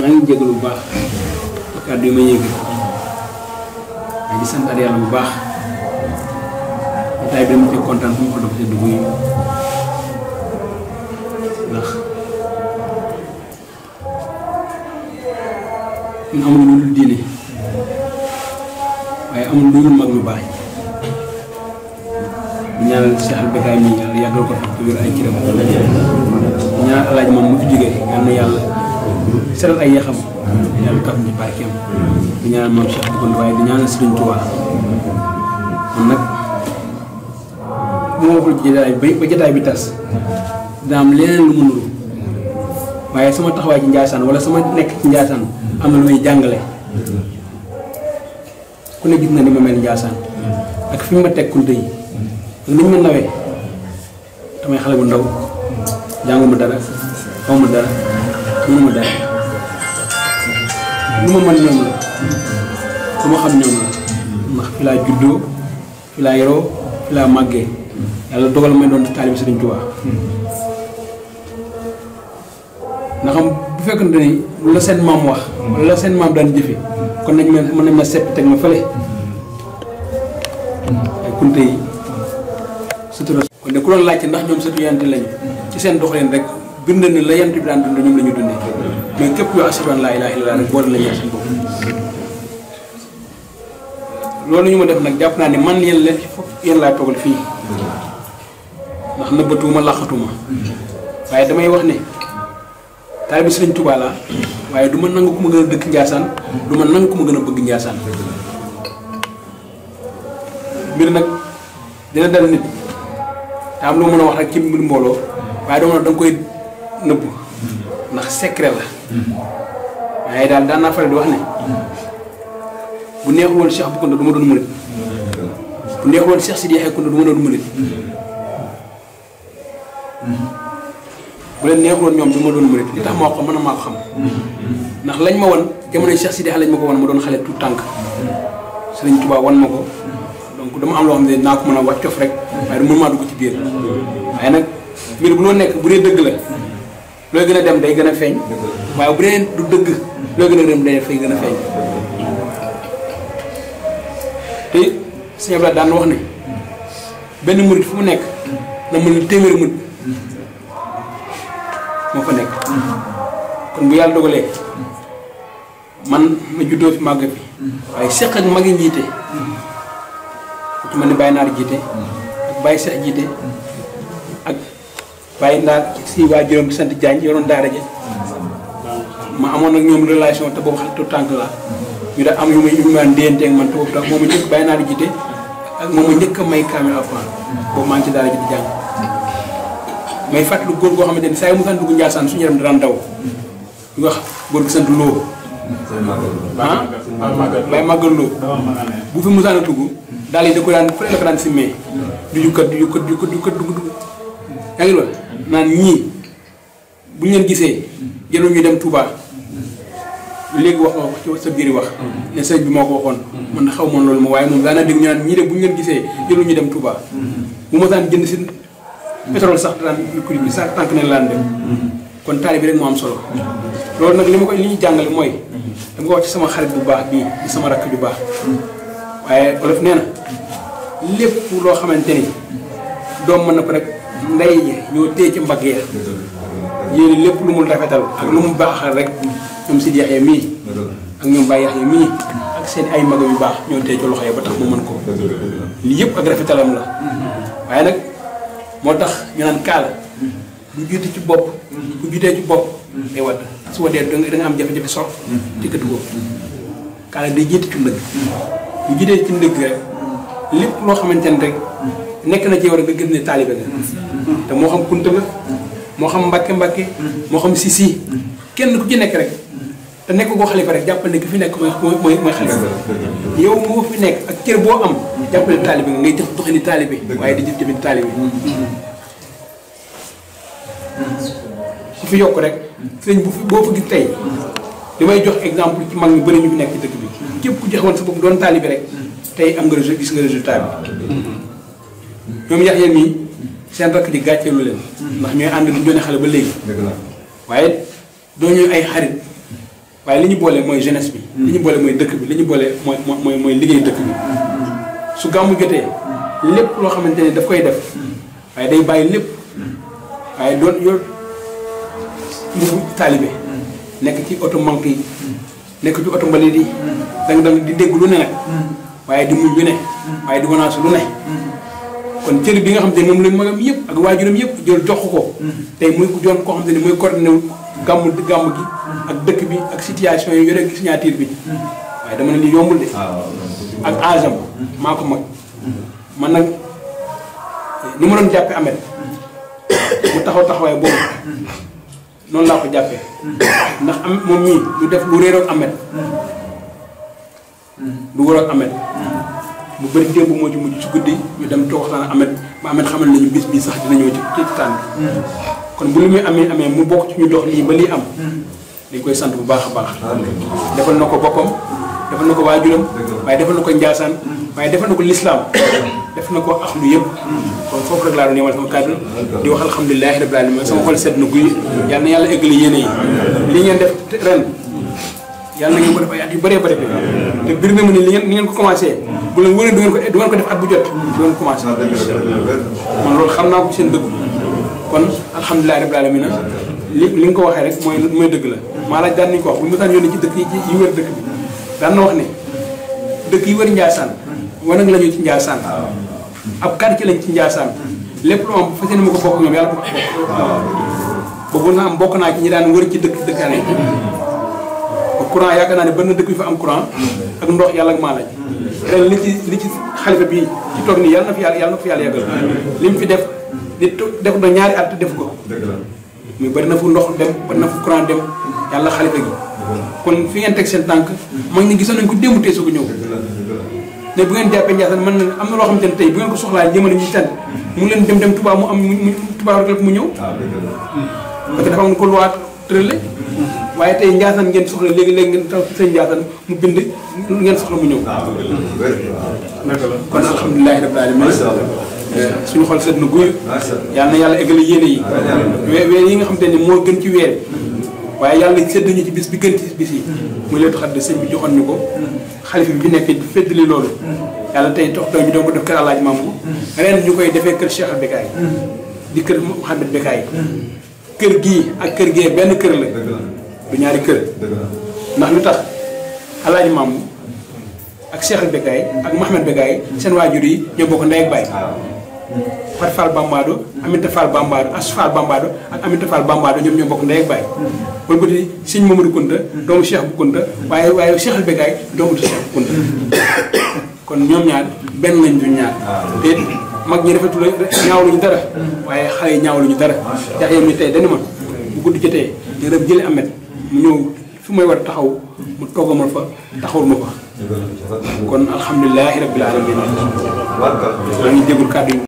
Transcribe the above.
maa ngi jégalu bu baax kàddu yi ma yëngu maa ngi sant Yàlla bu baax jotaay bi dama ci kontaan fu mu ko def ci dugub yi ndax ñun amul lu dul diine waaye amul lu dul mag ñu baax ñi ñaanal Cheikh Albekaay mi yàlla yàggal ko fi wér ay kiram ñaanal Alaaji moom mu fi jógee yal na yàlla seral ay yaxam yàlla taf ñu barkeem di ñaanal moom Cheikh Boukounta waaye di ñaanal Serigne Touba kon nag bu ma waxul jotaay ba jotaay bi tas dina am leneen lu mu nuru waaye sama taxawaay ci Ndiassane wala sama nekk ci Ndiassane am na lu may jàngale ku ne gis na ni ma mel Ndiassane ak fi ma teg kunte yi ak ni ñu ma nawee damay xale bu ndaw jànguma dara xawma dara mënuma dara lu ma mën ñoom la lu ma xam ñoom la ndax fi laa juddoo fi laa yoroo fi laa màggee yàlla dogal may doon taalibe Sëriñ Tuubaa ndax xam bu fekkante ni lu la seen maam wax wala la seen maam daan jëfe kon nañ ma mën nañ ma sepp teg ma fële ay kunte yi sutura kon de ku doon laajte ndax ñoom sëtu yant lañu ci seen doxalin rek bind ni la yant bi daan dund ñoom la ñu dundee mais képp yoo ashhadu an laa ilaaha illallaah rek boole lañu seen bopp loolu ñu ma def nag jàpp naa ne man yéen la yéen laa toogal fii ndax nëbbatuuma laqatuma waaye damay wax ne taalibe Sëriñ Tuubaa laa waaye du ma nangu ku ma gën a dëkk Ndiassane du ma nangu ku ma gën a bëgg Ndiassane mbir nag dina dal nit te am lu ma mën a wax rek ci mbir mbooloo waaye dama da nga koy nëbb ndax secret la waaye daal daan naa faral di wax ne bu neexul woon Cheikh Boukounta du ma doon murit bu neexul woon Cheikh Sidi Yaxya Kounta du ma doon murit bu leen neexul woon ñoom du ma doon murit li tax ma wax ko mën a maa ko xam ndax lañ ma wan jamono Cheikh Sidi Yaxya lañ ma ko wan ma doon xale tout tànk Sëriñ Tuubaa wan ma ko donc dama am loo xam ne naa ko mën a wàccof rek waaye du mën maa dugg ci biir waaye nag mbir bu loo nekk bu dee dëgg la looy gën a dem day gën a feeñ waaye bu dee du dëgg looy gën a dem day fay gën a feeñ te sëñ Abdoulaye daan wax ne benn murit fu mu nekk na mën téeméeri murit moo fa nekk kon bu yàlla dogalee man ma juddoo fi màgg fi waaye seq ak mag yi njiite ku ci mel ni Baye Naar jiite ak Baye Cheikh jiite ak Baye Naar si waa juróom bi sant Diagne yoroon daara ja ma amoon ak ñoom relation te boobu xale tout tànk la ñu da am yu ma ndéyante ak man te boobu tax moom ma njëkk Baye Naar jiite ak moom ma njëkk a may kaamil alxuraan boobu maa ngi ci daara ji di jàng may fàttali góor goo xamante ni saa yu mu sant dugg Ndiassane suñu yaram daan daw ñu wax góor gi sant Lo ah Baye Magal Lo bu fi musaan a dugg daal yi da ko daan fële la ko daan simmee du yukkat dugg yaa ngi loolu naan ñii bu ñu leen gisee jëloon ñu dem Touba léegi wax nga ci sa biir wax ne sëñ bi moo ko waxoon man na xaw moon loolu ma waaye moom daanaa dégg ñu naan ñii de bu ñu leen gisee jëloon ñu dem Touba bu ma daan jënd si pétrole sax daan prix bi sax tànk ne laan dem kon taalibe bi rek moo am solo loolu nag li ma koy li ñu jàngale mooy dama ko wax ci sama xarit bu baax bii di sama rakk ju baax waaye olof nee na lépp loo xamante ni doom mën na ko rek ndey ñoo téye ci mbagg ya yéen lépp lu mu rafetal ak lu mu baaxal rek ñoom Sidi Yaxya mii ak ñoom Baye Yaxya mii ak seen ay mago yu baax ñoo téye ci loxo ya ba tax mu mën ko lii yëpp ak rafetalam la waaye nag moo tax ñu naan kaala bu jiite ci bopp bu jiitee ci bopp day wadd su waddee da nga am jafe-jafe sox ci kët boobu kaala day jiite ci ndëgg bu jiitee ci ndëgg rek lépp loo xamante ne rek nekk na ci yow rek nga gis ne taalibe nga te moo xam kunta la moo xam mbàkke moo xam sisi kenn ku ci nekk rek te nekk koo xalifa rek jàppal ne ki fi nekk mooy xalifa yow moo fi nekk ak cër boo am jàppale taalibe nga ngay jëf doxali taalibe waaye di jëf jëfin taalibe su fi yokk rek sëñ bu fi boo fa gis tey li may jox exemple ci mag ñu bëri ñu fi nekk ci dëkk bi képp ku joxewoon sa bopp doon taalibe rek tey am nga gis nga résultat bi ñoom Yaxya mii seen rakk ji gàcceelu leen ndax ñooy ànd du doone xale ba léegi waaye doo ñuy ay xarit waaye li ñu boole mooy jeunesse bi. li ñu boole mooy dëkk bi li ñu boole mooy liggéey dëkk bi. su gàmmu jotee lépp loo xamante ne daf koy def waaye day bàyyi lépp waaye doon yor mbubu taalibe nekk ci oto manque yi nekk ci oto mbalit yi danga di dégg lu ne nag waaye di muñ lu ne waaye di wanaasu lu ne kon cër bi nga xam te ne moom lañ magam yëpp ak waajuram yëpp jël jox ko tey muy joon koo xam te ne mooy coordonné wu gàmm gi ak dëkk bi ak situation yi yore signature bi waaye dama ne li yombul de ak agam maa ko mag man nag ni ma doon jàppe Ahmed mu taxaw taxawaay boobu noonu laa ko jàppee ndax am moom ñii lu def lu réeroon Ahmed lu waroon Ahmed bu bëri démb moo ci mujj ci guddi ñu dem toog waxtaan ak Ahmed ba Ahmed xamal nañu bis bii sax dina ñëw ci tànn kon bu lu muy amee mu bokk ci ñu dox lii ba lii am dañ koy sant bu baax a baax defal na ko boppam defal na ko waajuram waaye defal na ko Njaasaan waaye defal na ko lislaam def na ko axlu yëpp kon foofu rek laa doon yemal sama kàddu di wax alhamdulilahi rabbil alamin sama xol sedd na guy yal na yàlla eggali yéene yi li ngeen def ren yàlla na ngeen ko def ay at yu bëree bëri te bir na ma ni li ngeen ko commencé bu leen wëree du ngeen ko def at bu jot du ngeen commencé man loolu xam naa ko seen dëgg kon alhamdulilahi rabbil alamin li nga ko waxee rek mooy dëgg la maa laaj daan nañu ko wax bu ñu mësaan yónnee ci dëkk yi wër dëkk bi daan na wax ne dëkk yi wër Njaasaan wanag la ñu ci Njaasaan ab quartier lañ ci Njaasaan lépp lu am fas yéene ma ko bokk ñoom yàlla boobu na am bokk naa ci ñi daan wër ci dëkkaane ba courant yaakaar naa ne benn dëkk yu fa am courant ak ndox yàlla ak maa laaj ren li ci xalifa bii ci toog nii yàlla na fi yàlla yàggal li mu fi def def na ñaari at def ko muy bari na fu ndox dem bari na fu courant dem yàlla xalifa gi kon fi ngeen teg seen tànk mag ñi gisoon nañ ko démb tey soo ko ñëw ne bu ngeen jàppee Ndiassane mën na am na loo xamante ne tey bu ngeen ko soxlaa jëmale ñu tànn mu leen dem Touba mu am Touba rek mu ñëw parce que dafa am ko loi tërale waaye tey Ndiassane ngeen soxla léegi ngeen taw seen Ndiassane mu bind ngeen soxla mu ñëw kon alhamdulilahi rabbil alamin suñu xol sedd na guy yàlla na yàlla eggale yéene yi weer yi nga xamante ne moo gën ci weer waaye yàlla sedd ñu ci bis bi gën ci bis yi muy leetu xat de sëñ bi joxoon ñu ko xalifa bi nekk di feddali loolu yàlla tey tox doom bi doon ko def kër Alaaji Mamadou ren ñu koy defee kër Cheikh Bekaay di kër Mouhamed Bekaay kër gii ak kër gee benn kër la du ñaari kër ndax lu tax Alaaji Mamadou ak Cheikh Bekaay ak Mouhamed Bekaay seen waajur yi ñoo bokk ndey ak baay Fat Fall Bambado Aminta Fall Bambado As Fall Bambado ak Aminta Fall Bambado ñoom ñoo bokk ndey ak baay kon bu di sëñ Mamadou Kounta doomu Cheikh bu Kounta waaye Cheikh Bekaay doomu Cheikh bu Kounta kon ñoom ñaar benn lañ du ñaar te mag ñi rafetul ñaawluñu dara waaye xale yi ñaawluñu dara yax yam ni tey dani ma bu guddi jotee ñu rëb jële Ahmed mu ñëw fi may war a taxaw mu toggamal fa taxawul ma fa kon alhamdulilahi rabbil alamin maa ngi jégul kàddu yi